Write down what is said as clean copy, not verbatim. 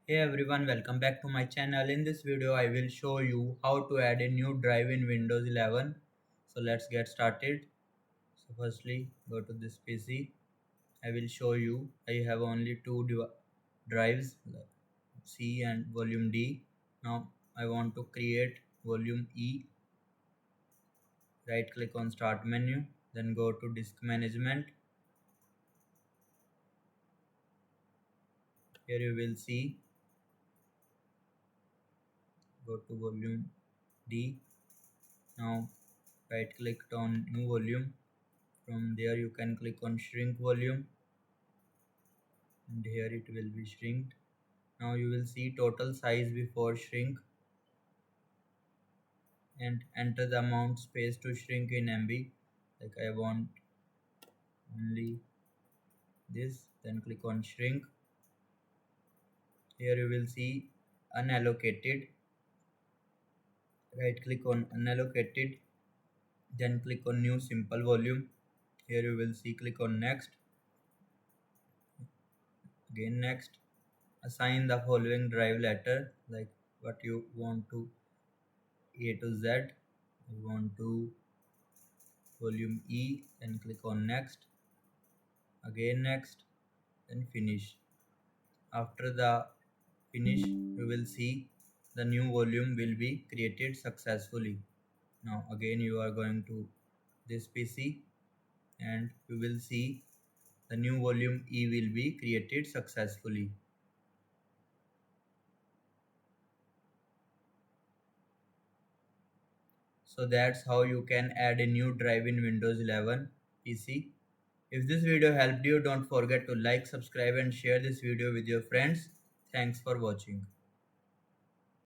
Hey everyone, welcome back to my channel. In this video, I will show you how to add a new drive in Windows 11. So let's get started. So firstly, go to this PC. I will show you. I have only two drives, C and volume D. Now I want to create volume E. Right click on Start menu, then go to Disk Management. Here you will see, go to volume D. Now right click on New Volume. From there you can click on Shrink Volume and here it will be shrinked. Now you will see total size before shrink and enter the amount space to shrink in MB. Like I want only this, then click on Shrink. Here you will see Unallocated. Right click on Unallocated, then click on New Simple Volume. Here you will see click on Next, again Next. Assign the following drive letter, like what you want to A to Z. I want to volume E, then click on Next, again Next, then Finish. After the finish, you will see the new volume will be created successfully. Now again you are going to this PC and you will see the new volume E will be created successfully. So that's how you can add a new drive in Windows 11 PC. If this video helped you, don't forget to like, subscribe and share this video with your friends. Thanks for watching.